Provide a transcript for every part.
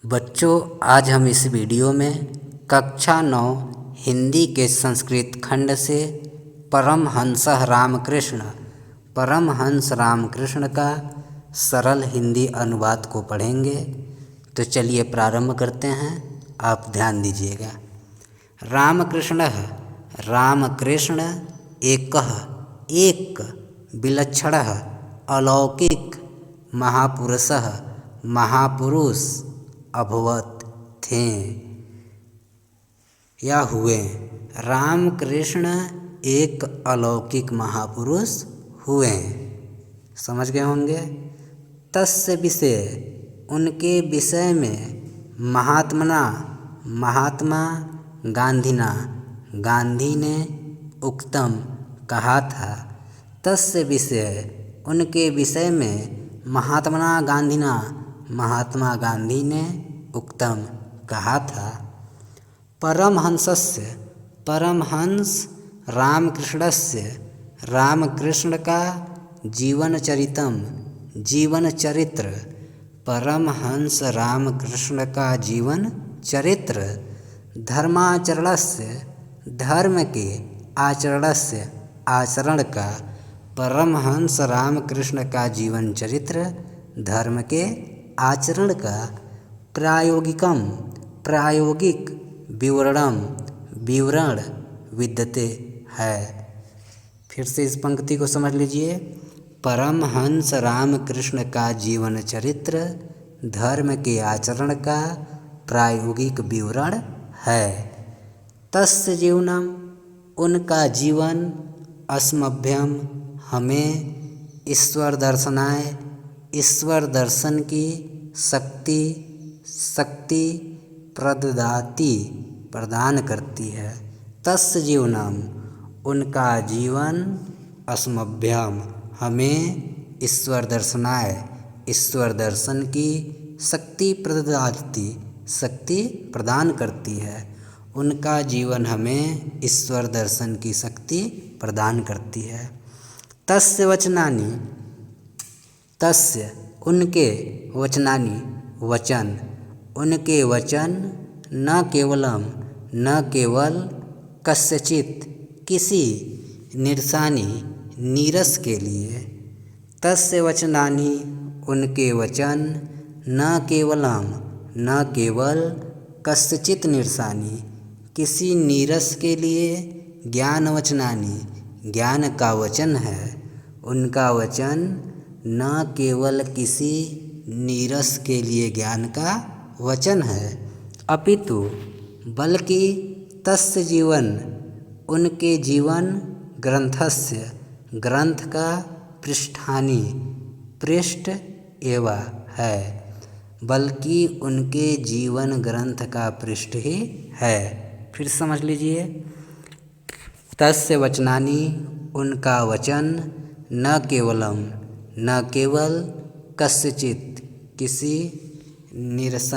बच्चों, आज हम इस वीडियो में कक्षा 9 हिंदी के संस्कृत खंड से परमहंस रामकृष्ण का सरल हिंदी अनुवाद को पढ़ेंगे। तो चलिए प्रारंभ करते हैं। आप ध्यान दीजिएगा। रामकृष्णः रामकृष्ण एकः एक विलक्षणः अलौकिक महापुरुषः महापुरुष अभवत थे या हुए। रामकृष्ण एक अलौकिक महापुरुष हुए। समझ गए होंगे। तस्य विषय उनके विषय में महात्मा गांधी ने उक्तम कहा था। तस्य विषय उनके विषय में महात्मा गांधी ने उक्तम कहा था। परमहंस रामकृष्ण का जीवन चरित्र परमहंस रामकृष्ण का जीवन चरित्र धर्म के आचरण का परमहंस रामकृष्ण का जीवन चरित्र धर्म के आचरण का प्रायोगिक विवरण विद्यते है। फिर से इस पंक्ति को समझ लीजिए। परमहंस रामकृष्ण का जीवन चरित्र धर्म के आचरण का प्रायोगिक विवरण है। तस्य जीवनम उनका जीवन अस्मभ्यम हमें ईश्वर दर्शन की शक्ति प्रदान करती है। तस्य जीवनम उनका जीवन अस्मभ्यम हमें ईश्वर दर्शन की शक्ति प्रदान करती है। उनका जीवन हमें ईश्वर दर्शन की शक्ति प्रदान करती है। उनके वचन न केवल कस्यचित किसी नीरस के लिए। तस्य वचनानि उनके वचन न केवल कस्यचित नीरसानि किसी नीरस के लिए। ज्ञान का वचन है। उनका वचन न केवल किसी नीरस के लिए ज्ञान का वचन है, अपितु बल्कि तस्य जीवन उनके जीवन ग्रंथ का पृष्ठ एवं है। बल्कि उनके जीवन ग्रंथ का पृष्ठ ही है। फिर समझ लीजिए। तस्य वचनानि उनका वचन न केवल कस्यचित किसी नीरस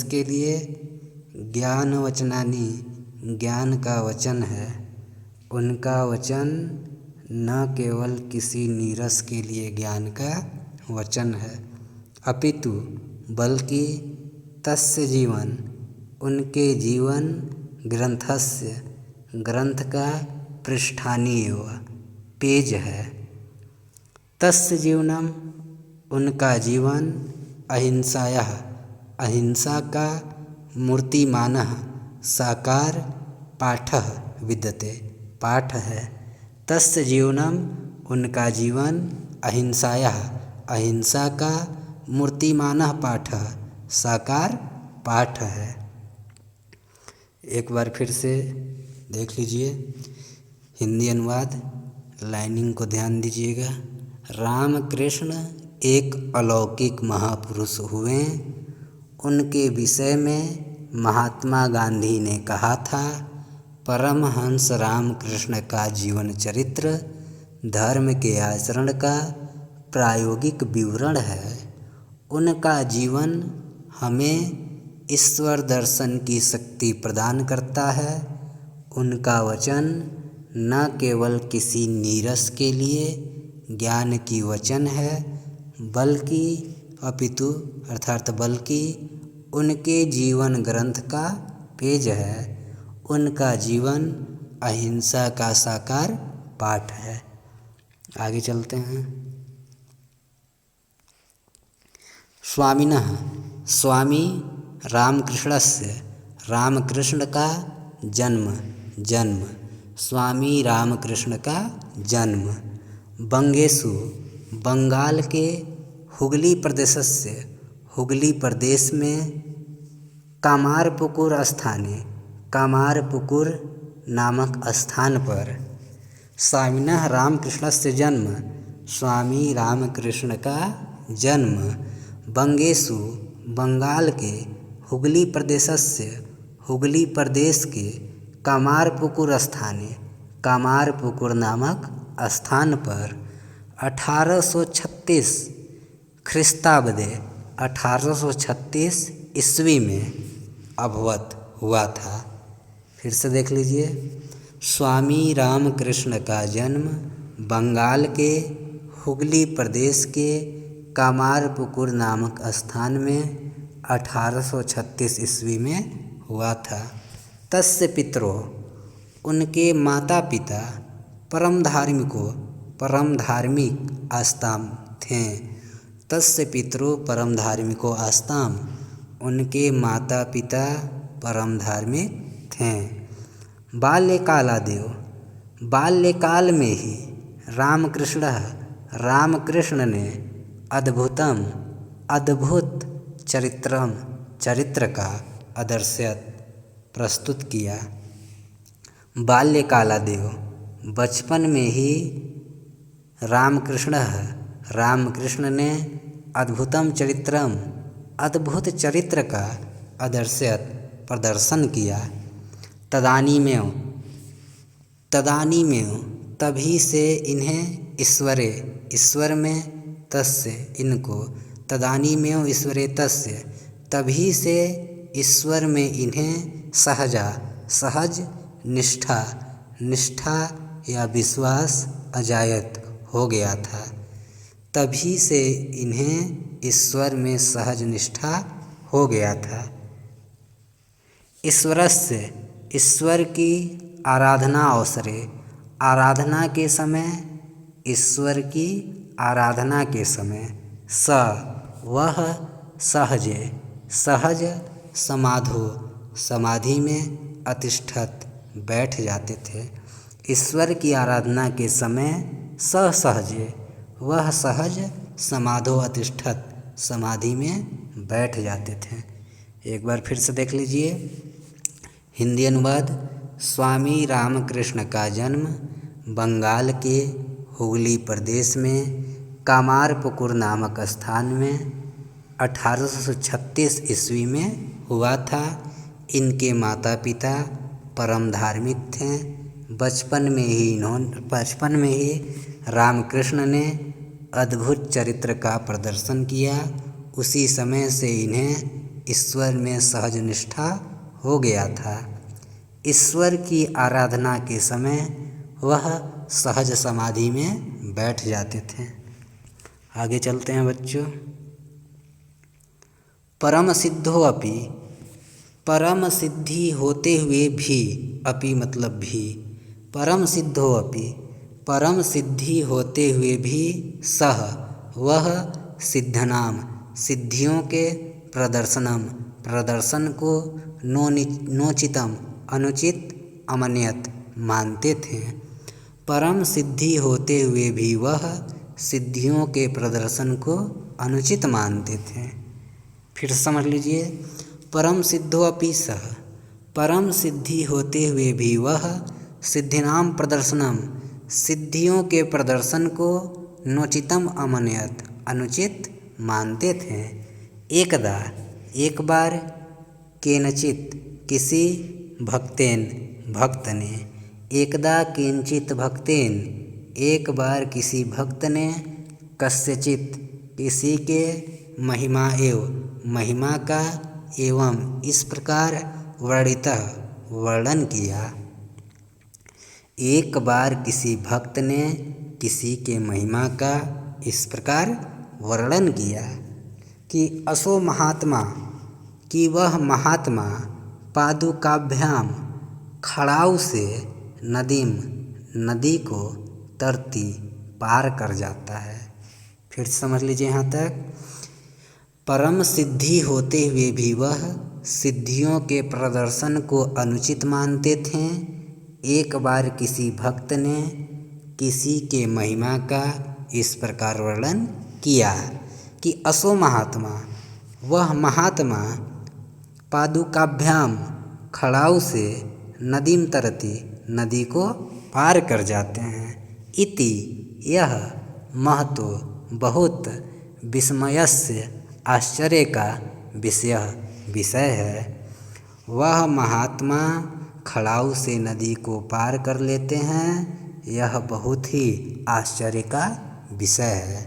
के लिए। ज्ञान का वचन है। उनका वचन न केवल किसी नीरस के लिए ज्ञान का वचन है, अपितु बल्कि तस्य जीवन उनके जीवन ग्रंथ का पृष्ठानी एवं पेज है। तस्य जीवनम उनका जीवन अहिंसा का मूर्तिमानः साकार पाठ है। तस्य जीवनम उनका जीवन अहिंसा का मूर्तिमानः पाठः साकार पाठ है। एक बार फिर से देख लीजिए हिंदी अनुवाद। लाइनिंग को ध्यान दीजिएगा। रामकृष्ण एक अलौकिक महापुरुष हुए। उनके विषय में महात्मा गांधी ने कहा था। परमहंस रामकृष्ण का जीवन चरित्र धर्म के आचरण का प्रायोगिक विवरण है। उनका जीवन हमें ईश्वर दर्शन की शक्ति प्रदान करता है। उनका वचन न केवल किसी नीरस के लिए ज्ञान की वचन है, बल्कि अपितु अर्थात बल्कि उनके जीवन ग्रंथ का पेज है। उनका जीवन अहिंसा का साकार पाठ है। आगे चलते हैं। स्वामिनः स्वामी रामकृष्णस्य रामकृष्ण का जन्म स्वामी रामकृष्ण का जन्म बंगेशु बंगाल के हुगली प्रदेशस्य हुगली प्रदेश में कामारपुकुर स्थाने कामारपुकुर नामक स्थान पर स्वामिनः रामकृष्णस्य जन्म स्वामी रामकृष्ण का जन्म बंगेशु बंगाल के हुगली प्रदेशस्य हुगली प्रदेश के कामारपुकुर स्थाने कामारपुकुर नामक स्थान पर 1836 ख्रीस्ताब्दे 1836 ईस्वी में अभवत हुआ था। फिर से देख लीजिए। स्वामी रामकृष्ण का जन्म बंगाल के हुगली प्रदेश के कामारपुकुर नामक स्थान में 1836 ईस्वी में हुआ था। तस्य पितरो उनके माता पिता परम धार्मिक आस्ताम थे। तस्य पितरो परम धार्मिको आस्ताम उनके माता पिता परम धार्मिक थे। बाल्यकाल में ही रामकृष्ण ने अद्भुत चरित्र का आदर्शयत प्रस्तुत किया। बाल्यकालादेव बचपन में ही रामकृष्ण ने अद्भुत चरित्र का आदर्शयत प्रदर्शन किया। तदानीमेव तभी से इन्हें ईश्वर में तस्य इनको तदानीमेव ईश्वरे तस्य तभी से ईश्वर में इन्हें सहज निष्ठा या विश्वास अजायत हो गया था। तभी से इन्हें ईश्वर में सहज निष्ठा हो गया था। ईश्वर की आराधना अवसरे ईश्वर की आराधना के समय वह सहज समाधि में अतिष्ठत बैठ जाते थे। ईश्वर की आराधना के समय वह सहज समाधो अतिष्ठत समाधि में बैठ जाते थे। एक बार फिर से देख लीजिए। हिंदी अनुवाद। स्वामी रामकृष्ण का जन्म बंगाल के हुगली प्रदेश में कामारपुकुर नामक स्थान में 1836 ईस्वी में हुआ था। इनके माता पिता परम धार्मिक थे। बचपन में ही रामकृष्ण ने अद्भुत चरित्र का प्रदर्शन किया। उसी समय से इन्हें ईश्वर में सहज निष्ठा हो गया था। ईश्वर की आराधना के समय वह सहज समाधि में बैठ जाते थे। आगे चलते हैं बच्चों। परम सिद्धि होते हुए भी अपि मतलब भी परम सिद्धि होते हुए भी वह सिद्धनाम सिद्धियों के प्रदर्शन को नोचितम अनुचित अमन्यत मानते थे। परम सिद्धि होते हुए भी वह सिद्धियों के प्रदर्शन को अनुचित मानते थे। फिर समझ लीजिए। परम सिद्धोऽपि सः परम सिद्धि होते हुए भी वह सिद्धिनाम प्रदर्शनम सिद्धियों के प्रदर्शन को नोचितम अमन्यत अनुचित मानते थे। एक बार केनचित किसी भक्त ने एकदा किंचित भक्तेन एक बार किसी भक्त ने कस्यचित किसी के महिमा का एवं इस प्रकार वर्णन किया। एक बार किसी भक्त ने किसी के महिमा का इस प्रकार वर्णन किया। कि असो महात्मा, कि वह महात्मा पादुकाभ्याम खड़ाऊ से नदीम नदी को तरती पार कर जाता है। फिर समझ लीजिए यहाँ तक। परम सिद्धि होते हुए भी वह सिद्धियों के प्रदर्शन को अनुचित मानते थे। एक बार किसी भक्त ने किसी के महिमा का इस प्रकार वर्णन किया कि असो महात्मा, वह महात्मा पादुकाभ्याम खड़ाऊ से नदीम तरती नदी को पार कर जाते हैं। इति यह महतो बहुत विस्मयस्य आश्चर्य का विषय है। वह महात्मा खड़ाऊ से नदी को पार कर लेते हैं, यह बहुत ही आश्चर्य का विषय है।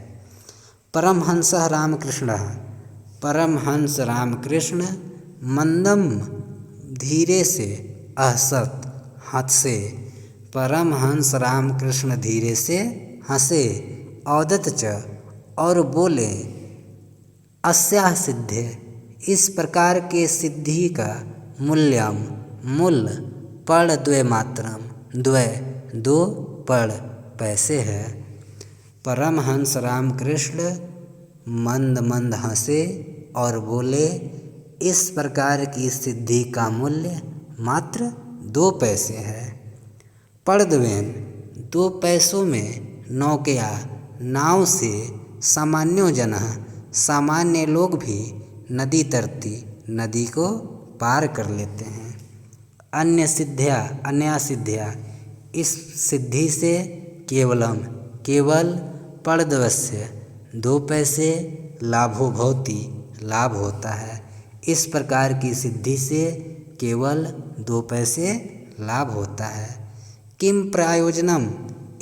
परमहंस रामकृष्ण, परमहंस रामकृष्ण मंदम धीरे से अहसत हंसे, परमहंस रामकृष्ण धीरे से हंसे। औदत च और बोले, अस्याः सिद्धे, इस प्रकार के सिद्धि का मूल्यम मूल्य पड़ द्वयमात्रम, द्वय दो पड़ पैसे है। परमहंस रामकृष्ण मंद मंद हंसे और बोले, इस प्रकार की सिद्धि का मूल्य मात्र 2 पैसे है। पड़द्वयन 2 पैसों में नौकया नाव से सामान्यो जनः, सामान्य लोग भी नदी तरती नदी को पार कर लेते हैं। अन्य सिद्धिया इस सिद्धि से केवलम केवल पड़द्वस्य 2 पैसे लाभो भवति, लाभ होता है। इस प्रकार की सिद्धि से केवल 2 पैसे लाभ होता है। किम प्रयोजनम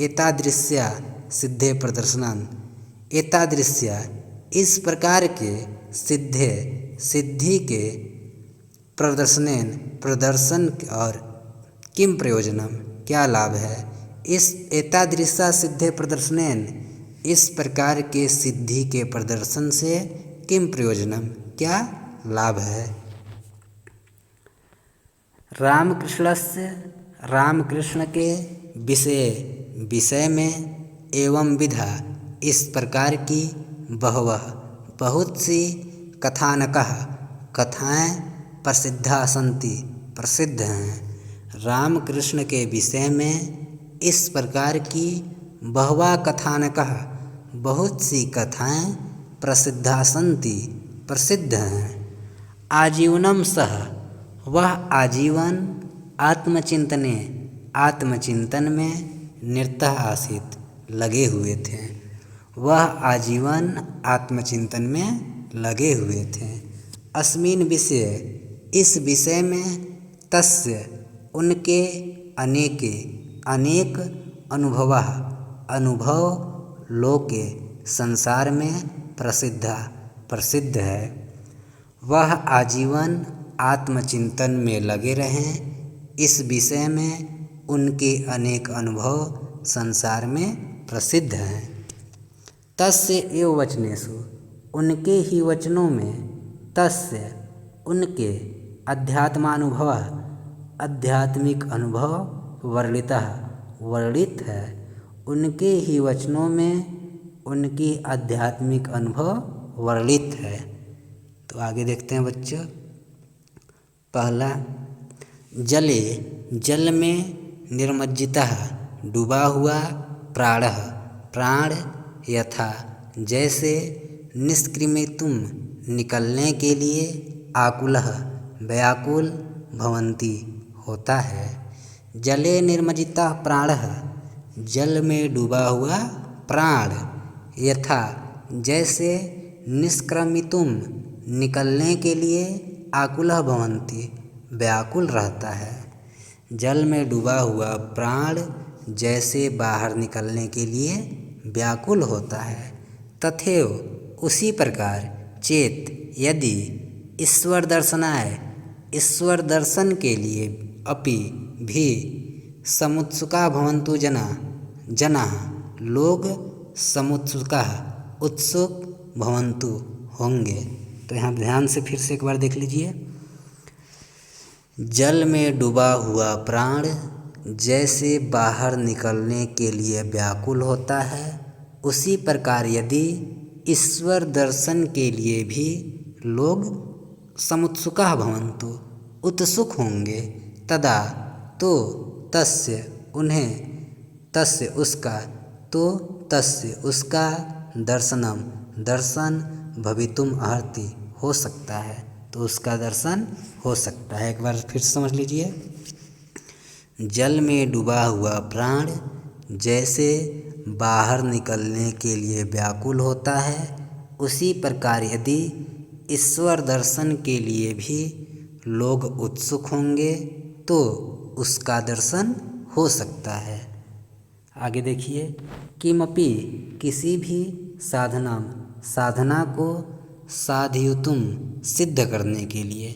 एतादृश्या सिद्धे प्रदर्शनम, एतादृश्या इस प्रकार के सिद्धि के प्रदर्शन और किम प्रयोजनम क्या लाभ है। इस एतादृशा सिद्धे प्रदर्शनेन इस प्रकार के सिद्धि के प्रदर्शन से किम प्रयोजनम क्या लाभ है। रामकृष्णस्य, रामकृष्ण के विषय में एवं विधा इस प्रकार की बहवः बहुत सी कथानकः कथाएँ प्रसिद्धा सन्ति, प्रसिद्ध हैं। रामकृष्ण के विषय में इस प्रकार की बहवा कथानकः बहुत सी कथाएँ प्रसिद्धा सन्ति, प्रसिद्ध हैं। आजीवनम सह, वह आजीवन आत्मचिंतन में निरतः आसीत, लगे हुए थे। वह आजीवन आत्मचिंतन में लगे हुए थे। अस्मिन् विषय, इस विषय में तस्य उनके अनेक अनुभव लोके संसार में प्रसिद्ध है। वह आजीवन आत्मचिंतन में लगे रहें, इस विषय में उनके अनेक अनुभव संसार में प्रसिद्ध हैं। तस्य एव वचनेषु, उनके ही वचनों में, तस्य उनके आध्यात्मिक अनुभव वर्णित है। उनके ही वचनों में उनकी आध्यात्मिक अनुभव वर्णित है। तो आगे देखते हैं बच्चों। पहला, जले, जल में निर्मज्जितः, डूबा हुआ, प्राणः, प्राण, यथा, जैसे, निष्क्रिमितुम, निकलने के लिए, आकुलः, व्याकुल, भवन्ति, होता है। जले निर्मज्जितः प्राणः, जल में डूबा हुआ प्राण, यथा, जैसे, निष्क्रमितुम, निकलने के लिए, आकुलः भवन्ति, व्याकुल रहता है। जल में डूबा हुआ प्राण जैसे बाहर निकलने के लिए व्याकुल होता है, तथैव उसी प्रकार चेत, यदि, ईश्वर दर्शनाय, ईश्वर दर्शन के लिए, अपि भी, समुत्सुका भवन्तु जनाः, लोग, समुत्सुकाः, उत्सुक, भवन्तु, होंगे। तो यहाँ ध्यान से फिर से एक बार देख लीजिए। जल में डूबा हुआ प्राण जैसे बाहर निकलने के लिए व्याकुल होता है, उसी प्रकार यदि ईश्वर दर्शन के लिए भी लोग समुत्सुकाः भवन्तु उत्सुक होंगे, तदा तो तस्य उन्हें तस्य उसका तो तस्य उसका दर्शनम दर्शन भवितुम अर्हति हो सकता है। तो उसका दर्शन हो सकता है। एक बार फिर समझ लीजिए। जल में डूबा हुआ प्राण जैसे बाहर निकलने के लिए व्याकुल होता है, उसी प्रकार यदि ईश्वर दर्शन के लिए भी लोग उत्सुक होंगे तो उसका दर्शन हो सकता है। आगे देखिए। किमपि किसी भी साधना को साधयितुम सिद्ध करने के लिए,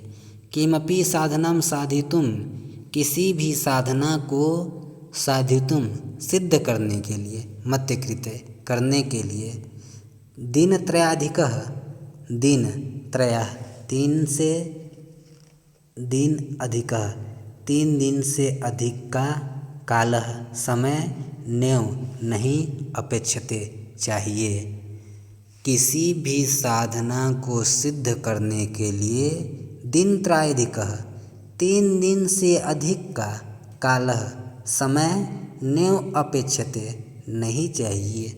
किमपि साधनम साधयितुम किसी भी साधना को साधयितुम सिद्ध करने के लिए, मत्यकृते करने के लिए, दिनत्रयाधिकः दिनत्रयः तीन दिन से अधिक का कालः समय नैव नहीं अपेक्षते चाहिए। किसी भी साधना को सिद्ध करने के लिए दिनत्रयाधिकः 3 दिन से अधिक का कालः समय नैव अपेक्षते नहीं चाहिए।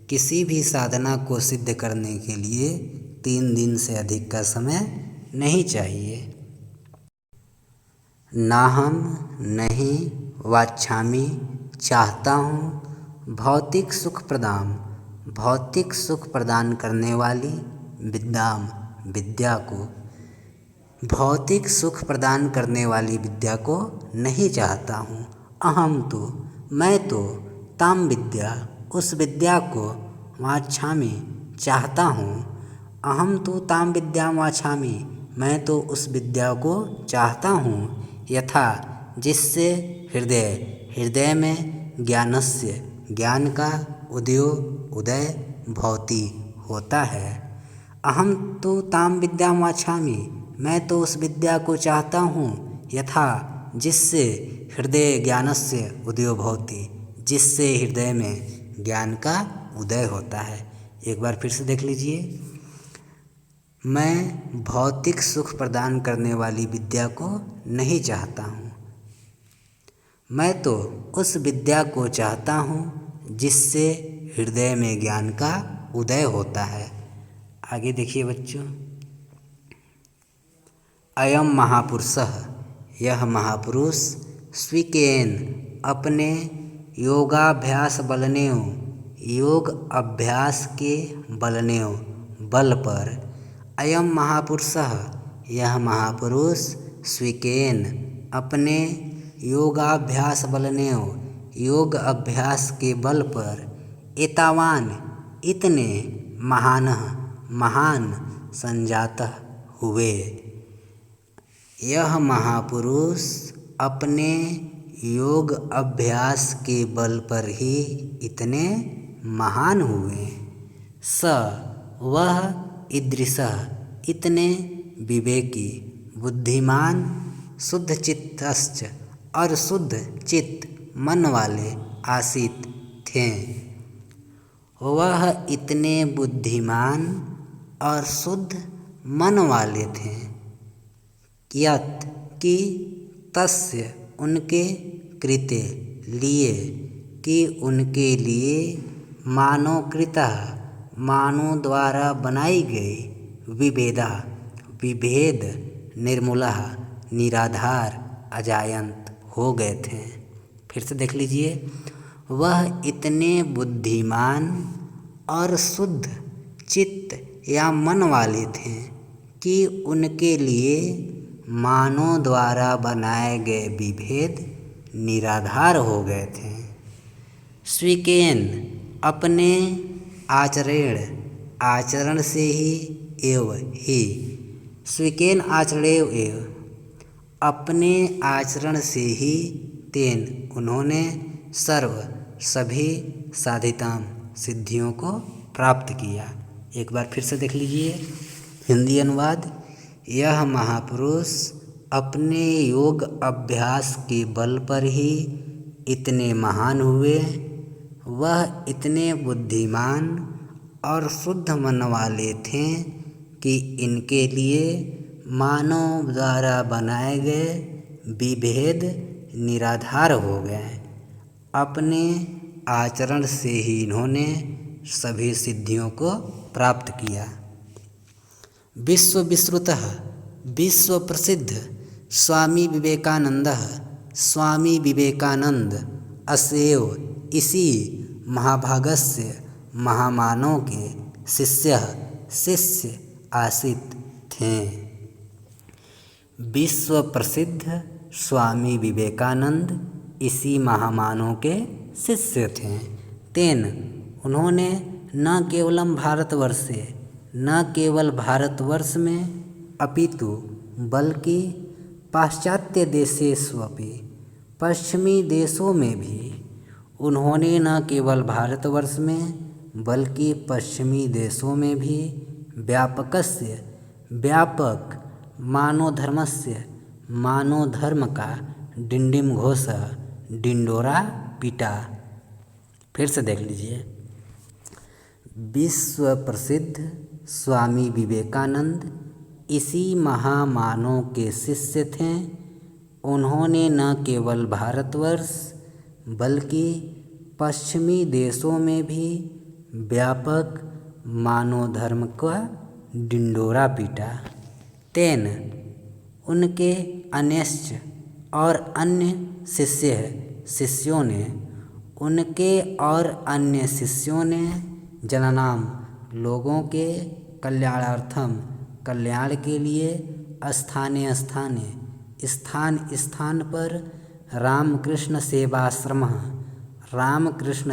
किसी भी साधना को सिद्ध करने के लिए 3 दिन से अधिक का समय नहीं चाहिए। नाहम नहीं वाच्छामि चाहता हूँ भौतिक सुख प्रदान करने वाली विद्या को, भौतिक सुख प्रदान करने वाली विद्या को नहीं चाहता हूँ। अहम तो मैं तो ताम विद्या उस विद्या को वाच्छामि चाहता हूँ। अहम तो ताम विद्या वाच्छामि मैं तो उस विद्या को चाहता हूँ। यथा जिससे हृदय में ज्ञान का उदय भवति होता है। अहम तो ताम विद्या वाच्छामि मैं तो उस विद्या को चाहता हूँ। यथा जिससे हृदय ज्ञानस्य उदयो भवति जिससे हृदय में ज्ञान का उदय होता है। एक बार फिर से देख लीजिए। मैं भौतिक सुख प्रदान करने वाली विद्या को नहीं चाहता हूँ, मैं तो उस विद्या को चाहता हूँ जिससे हृदय में ज्ञान का उदय होता है। आगे देखिए बच्चों। अयम महापुरुषः यह महापुरुष स्वीकेन अपने योगाभ्यास योग अभ्यास के बल पर, अयम महापुरुषः यह महापुरुष स्वीकेन अपने योगाभ्यास योग अभ्यास के बल पर, एतावान इतने महान संजातः हुए। यह महापुरुष अपने योग अभ्यास के बल पर ही इतने महान हुए। स वह ईदृशः इतने विवेकी, बुद्धिमान, शुद्ध चित्तश्च और शुद्ध चित्त मन वाले आसीत थे। वह इतने बुद्धिमान और शुद्ध मन वाले थे यत् कि तस्य उनके कृते लिए कि उनके लिए मानव द्वारा बनाई गई विभेद निर्मूलः निराधार अजायंत हो गए थे। फिर से देख लीजिए। वह इतने बुद्धिमान और शुद्ध चित्त या मन वाले थे कि उनके लिए मानव द्वारा बनाए गए विभेद निराधार हो गए थे। स्वीकेन अपने आचरण से ही स्वीकेन आचरणेव एव अपने आचरण से ही तेन उन्होंने सभी साधिताम सिद्धियों को प्राप्त किया। एक बार फिर से देख लीजिए। हिंदी अनुवाद। यह महापुरुष अपने योग अभ्यास के बल पर ही इतने महान हुए। वह इतने बुद्धिमान और शुद्ध मन वाले थे कि इनके लिए मानव द्वारा बनाए गए विभेद निराधार हो गए। अपने आचरण से ही इन्होंने सभी सिद्धियों को प्राप्त किया। विश्व विश्रुतः विश्व प्रसिद्ध स्वामी विवेकानंदः स्वामी विवेकानंद असेव इसी महाभागस्य महामानव के शिष्य आसीत थे। विश्व प्रसिद्ध स्वामी विवेकानंद इसी महामानव के शिष्य थे। तेन उन्होंने न केवल भारतवर्ष में अपितु बल्कि पाश्चात्य देशेष्वपि पश्चिमी देशों में भी उन्होंने न केवल भारतवर्ष में बल्कि पश्चिमी देशों में भी व्यापक मानव धर्म का डिंडिम घोष डिंडोरा पीटा। फिर से देख लीजिए। विश्व प्रसिद्ध स्वामी विवेकानंद इसी महामानव के शिष्य थे। उन्होंने न केवल भारतवर्ष बल्कि पश्चिमी देशों में भी व्यापक मानव धर्म का डिंडोरा पीटा। तेन उनके अन्यश्च और अन्य शिष्यों ने जननाम लोगों के कल्याण के लिए स्थान पर रामकृष्ण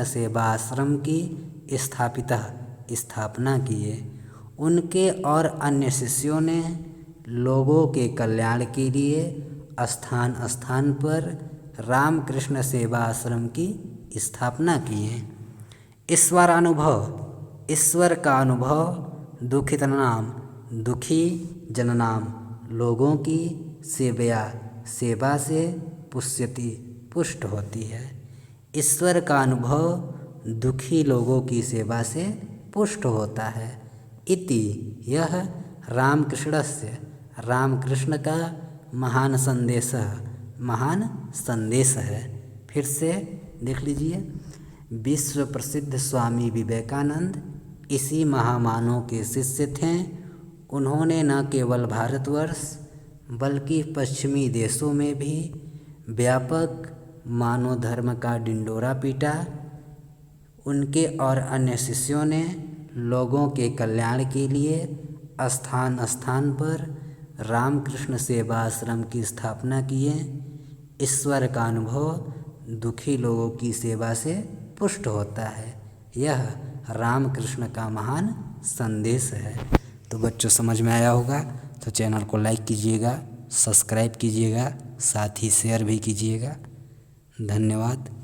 सेवाश्रम की स्थापना किए। उनके और अन्य शिष्यों ने लोगों के कल्याण के लिए स्थान पर रामकृष्ण सेवाश्रम की स्थापना किए। ईश्वर का अनुभव दुखी जननाम लोगों की सेवा से पुष्ट होती है। ईश्वर का अनुभव दुखी लोगों की सेवा से पुष्ट होता है। इति यह रामकृष्ण का महान संदेश है। फिर से देख लीजिए। विश्व प्रसिद्ध स्वामी विवेकानंद इसी महामानव के शिष्य थे। उन्होंने न केवल भारतवर्ष बल्कि पश्चिमी देशों में भी व्यापक मानव धर्म का डिंडोरा पीटा। उनके और अन्य शिष्यों ने लोगों के कल्याण के लिए स्थान पर रामकृष्ण सेवाश्रम की स्थापना किए। ईश्वर का अनुभव दुखी लोगों की सेवा से पुष्ट होता है। यह रामकृष्ण का महान संदेश है। तो बच्चों समझ में आया होगा, तो चैनल को लाइक कीजिएगा, सब्सक्राइब कीजिएगा, साथ ही शेयर भी कीजिएगा। धन्यवाद।